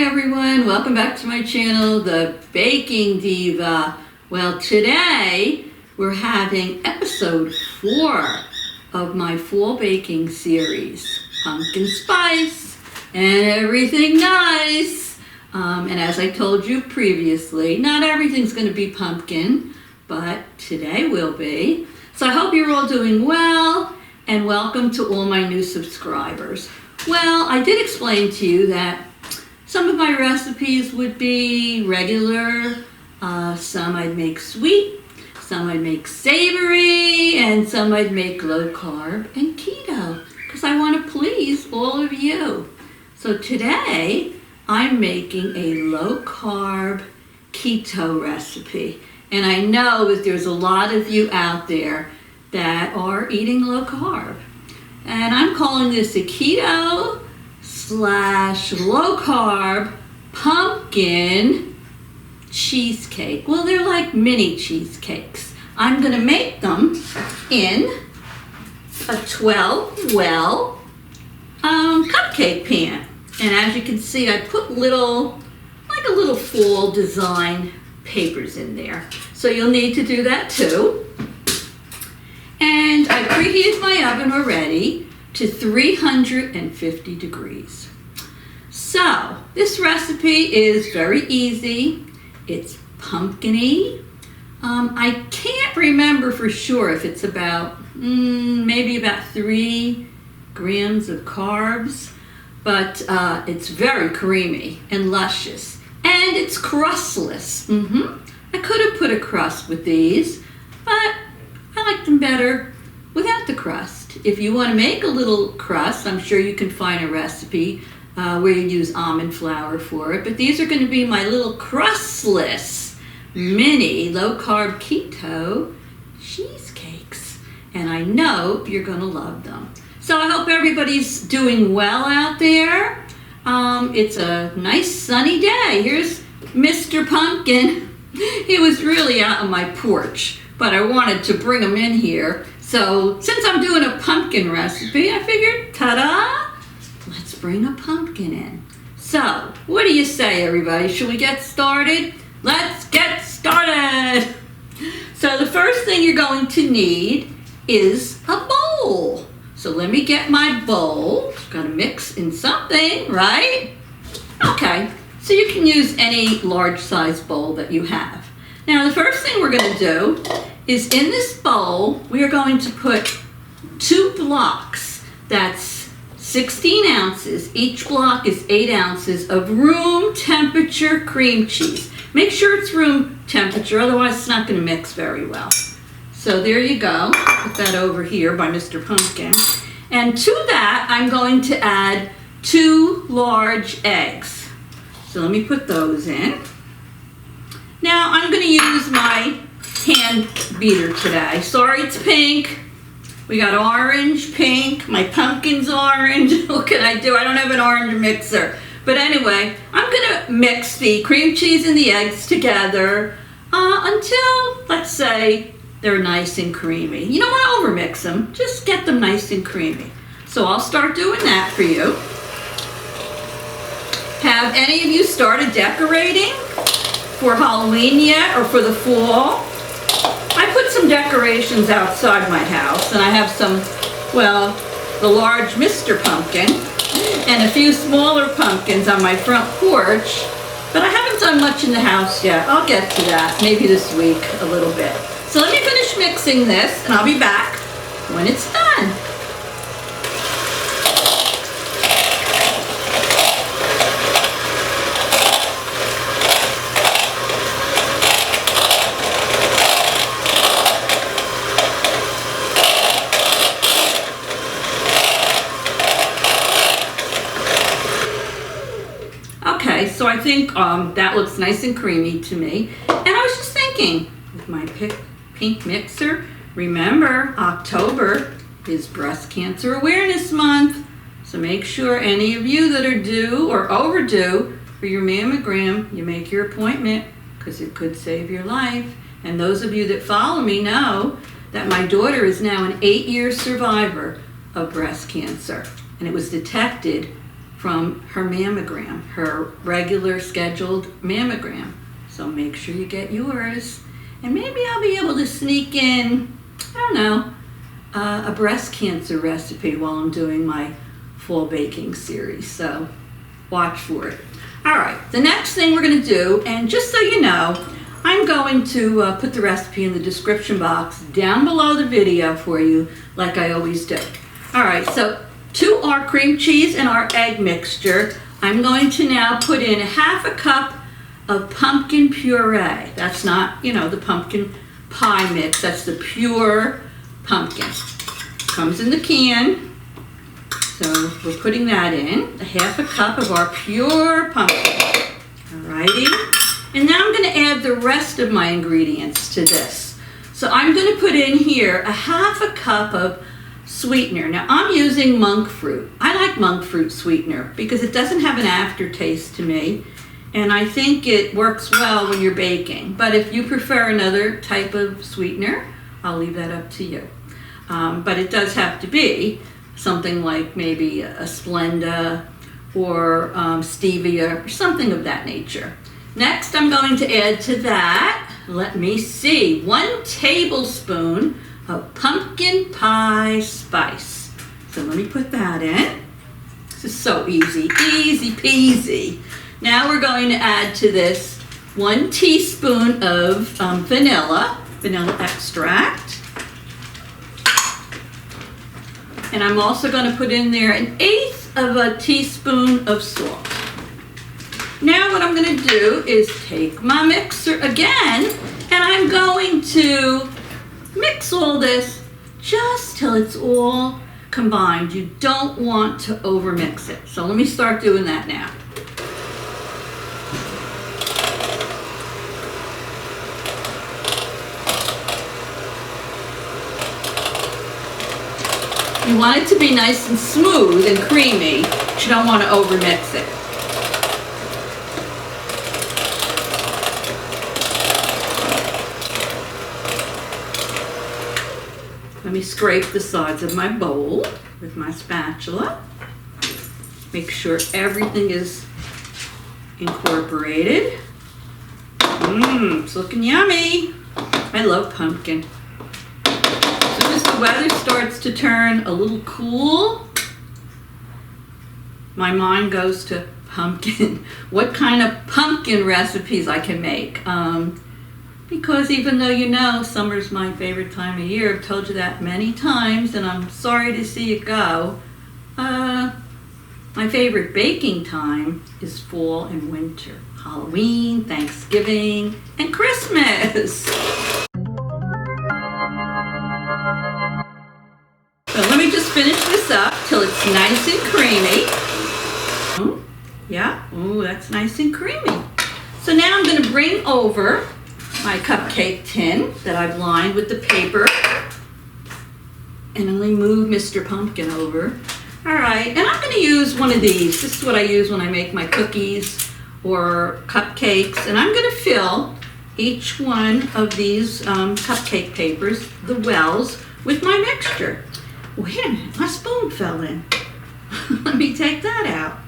everyone, welcome back to my channel, The Baking Diva. Well, today we're having episode 4 of my fall baking series, Pumpkin Spice and Everything Nice. And as I told you previously, not everything's going to be pumpkin, but today will be. So I hope you're all doing well, and welcome to all my new subscribers. Well, I did explain to you that some of my recipes would be regular, some I'd make sweet, some I'd make savory, and some I'd make low carb and keto, because I want to please all of you. So today, I'm making a low carb keto recipe. And I know that there's a lot of you out there that are eating low carb. And I'm calling this a keto / low carb pumpkin cheesecake. Well, they're like mini cheesecakes. I'm going to make them in a 12-well cupcake pan. And as you can see, I put little fall design papers in there. So you'll need to do that too. And I preheated my oven already to 350 degrees. So this recipe is very easy. It's pumpkin-y. I can't remember for sure if it's about maybe about 3 grams of carbs, but it's very creamy and luscious, and it's crustless. I could have put a crust with these, but I like them better without the crust. If you want to make a little crust, I'm sure you can find a recipe where you use almond flour for it. But these are going to be my little crustless mini low-carb keto cheesecakes. And I know you're going to love them. So I hope everybody's doing well out there. It's a nice sunny day. Here's Mr. Pumpkin. He was really out on my porch, but I wanted to bring him in here. So since I'm doing a pumpkin recipe, I figured, ta-da, let's bring a pumpkin in. So what do you say, everybody? Should we get started? Let's get started. So the first thing you're going to need is a bowl. So let me get my bowl. Gotta mix in something, right? Okay, so you can use any large size bowl that you have. Now the first thing we're gonna do is in this bowl, we are going to put 2 blocks. That's 16 ounces. Each block is 8 ounces of room temperature cream cheese. Make sure it's room temperature, otherwise it's not gonna mix very well. So there you go. Put that over here by Mr. Pumpkin. And to that, I'm going to add 2 large eggs. So let me put those in. Now I'm going to use my hand beater today. Sorry it's pink. We got orange, pink, my pumpkin's orange. What can I do? I don't have an orange mixer. But anyway, I'm going to mix the cream cheese and the eggs together until, let's say, they're nice and creamy. You don't want to overmix them. Just get them nice and creamy. So I'll start doing that for you. Have any of you started decorating for Halloween yet, or for the fall? I put some decorations outside my house, and I have some, well, the large Mr. Pumpkin and a few smaller pumpkins on my front porch, but I haven't done much in the house yet. I'll get to that maybe this week a little bit. So let me finish mixing this, and I'll be back when it's done. Okay, so I think that looks nice and creamy to me. And I was just thinking, with my pink mixer, remember October is Breast Cancer Awareness Month. So make sure any of you that are due or overdue for your mammogram, you make your appointment, because it could save your life. And those of you that follow me know that my daughter is now an 8-year survivor of breast cancer. And it was detected from her mammogram, her regular scheduled mammogram. So make sure you get yours. And maybe I'll be able to sneak in, I don't know, a breast cancer recipe while I'm doing my fall baking series. So watch for it. All right, the next thing we're going to do, and just so you know, I'm going to put the recipe in the description box down below the video for you, like I always do. All right, so to our cream cheese and our egg mixture, I'm going to now put in 1/2 cup of pumpkin puree. That's not, the pumpkin pie mix. That's the pure pumpkin. Comes in the can. So we're putting that in, 1/2 cup of our pure pumpkin. Alrighty. And now I'm going to add the rest of my ingredients to this. So I'm going to put in here 1/2 cup of sweetener. Now I'm using Monkfruit. I like Monkfruit sweetener because it doesn't have an aftertaste to me. And I think it works well when you're baking. But if you prefer another type of sweetener, I'll leave that up to you. But it does have to be something like maybe a Splenda or stevia or something of that nature. Next, I'm going to add to that, let me see, 1 tablespoon of pumpkin pie spice. So let me put that in. This is so easy, easy peasy. Now we're going to add to this 1 teaspoon of vanilla extract. And I'm also going to put in there 1/8 of a teaspoon of salt. Now what I'm going to do is take my mixer again, and I'm going to mix all this just till it's all combined. You don't want to overmix it. So let me start doing that now. You want it to be nice and smooth and creamy, but you don't want to overmix it. Let me scrape the sides of my bowl with my spatula. Make sure everything is incorporated. It's looking yummy. I love pumpkin. As soon as the weather starts to turn a little cool, my mind goes to pumpkin. What kind of pumpkin recipes I can make. Because even though summer's my favorite time of year, I've told you that many times, and I'm sorry to see it go. My favorite baking time is fall and winter. Halloween, Thanksgiving, and Christmas. So let me just finish this up till it's nice and creamy. Yeah, that's nice and creamy. So now I'm going to bring over my cupcake tin that I've lined with the paper. And I'm going to move Mr. Pumpkin over. All right, and I'm going to use one of these. This is what I use when I make my cookies or cupcakes. And I'm going to fill each one of these cupcake papers, the wells, with my mixture. Wait a minute, my spoon fell in. Let me take that out.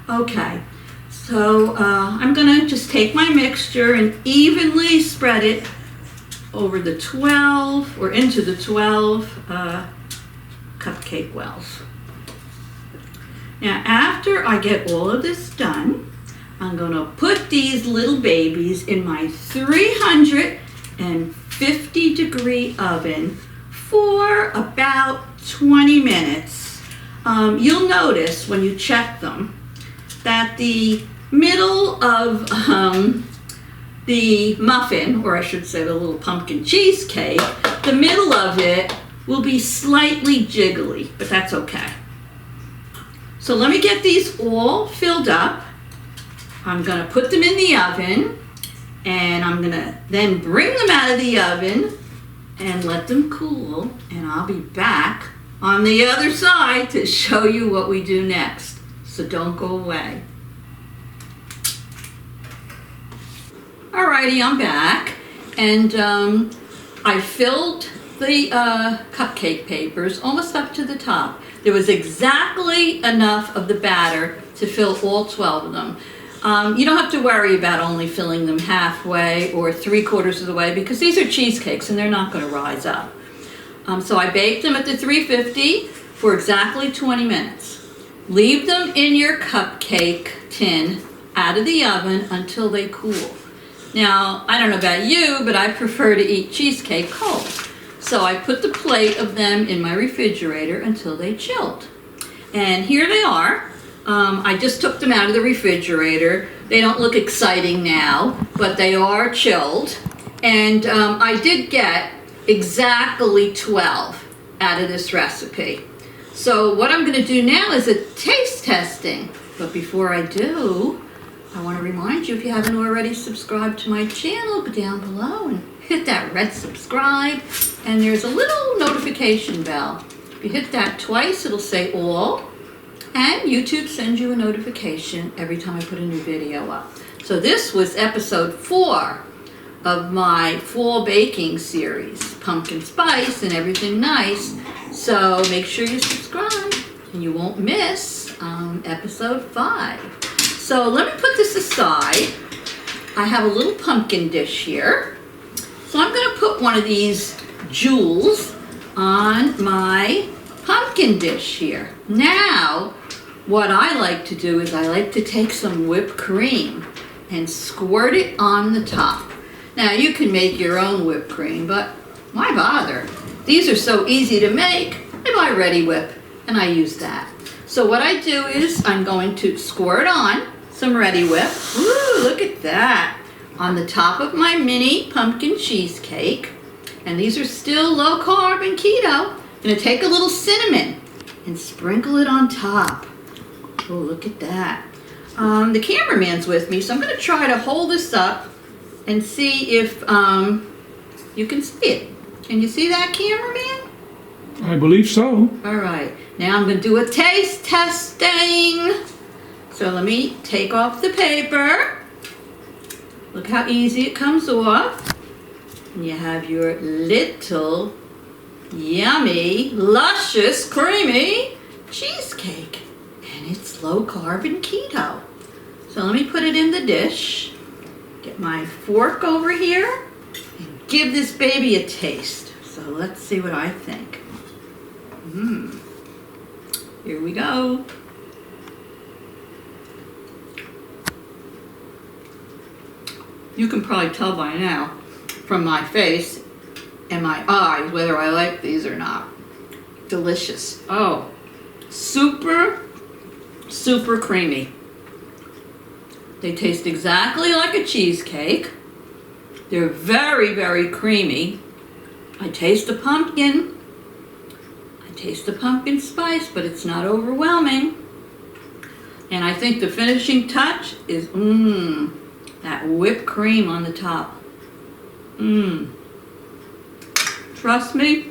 Okay. So I'm going to just take my mixture and evenly spread it over the 12 or into the 12 cupcake wells. Now after I get all of this done, I'm going to put these little babies in my 350 degree oven for about 20 minutes. You'll notice when you check them that the middle of the muffin, or I should say the little pumpkin cheesecake, the middle of it will be slightly jiggly, but that's okay. So let me get these all filled up. I'm going to put them in the oven, and I'm going to then bring them out of the oven and let them cool, and I'll be back on the other side to show you what we do next. So don't go away. Alrighty, I'm back, and I filled the cupcake papers almost up to the top. There was exactly enough of the batter to fill all 12 of them. You don't have to worry about only filling them halfway or 3/4 of the way because these are cheesecakes and they're not going to rise up. So I baked them at the 350 for exactly 20 minutes. Leave them in your cupcake tin out of the oven until they cool. Now, I don't know about you, but I prefer to eat cheesecake cold. So I put the plate of them in my refrigerator until they chilled. And here they are. I just took them out of the refrigerator. They don't look exciting now, but they are chilled. And I did get exactly 12 out of this recipe. So what I'm going to do now is a taste testing. But before I do, I want to remind you, if you haven't already subscribed to my channel, go down below and hit that red subscribe. And there's a little notification bell. If you hit that twice, it'll say all. And YouTube sends you a notification every time I put a new video up. So this was episode 4 of my fall baking series, pumpkin spice and everything nice. So make sure you subscribe and you won't miss episode 5. So let me put this aside. I have a little pumpkin dish here. So I'm going to put one of these jewels on my pumpkin dish here. Now, what I like to do is I like to take some whipped cream and squirt it on the top. Now, you can make your own whipped cream, but why bother? These are so easy to make. I buy Ready Whip, and I use that. So what I do is I'm going to squirt on some Ready Whip. Ooh, look at that. On the top of my mini pumpkin cheesecake. And these are still low carb and keto. I'm going to take a little cinnamon and sprinkle it on top. Oh, look at that. The cameraman's with me, so I'm going to try to hold this up and see if you can see it. Can you see that, cameraman? I believe so. All right. Now I'm going to do a taste testing. So let me take off the paper. Look how easy it comes off. And you have your little yummy, luscious, creamy cheesecake. And it's low carb and keto. So let me put it in the dish. Get my fork over here and give this baby a taste. So let's see what I think. Here we go. You can probably tell by now from my face and my eyes whether I like these or not. Delicious. Oh, super, super creamy. They taste exactly like a cheesecake. They're very, very creamy. I taste the pumpkin. I taste the pumpkin spice, but it's not overwhelming. And I think the finishing touch is, that whipped cream on the top. Trust me,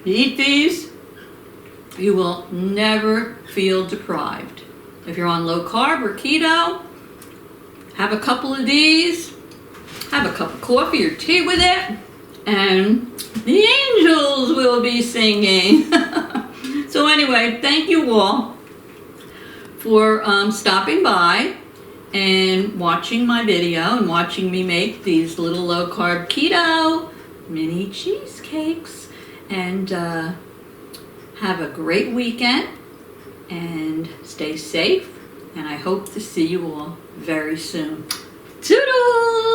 you eat these, you will never feel deprived. If you're on low carb or keto, have a couple of these, have a cup of coffee or tea with it, and the angels will be singing. So anyway, thank you all for stopping by and watching my video and watching me make these little low carb keto mini cheesecakes. And have a great weekend and stay safe. And I hope to see you all very soon. Toodles!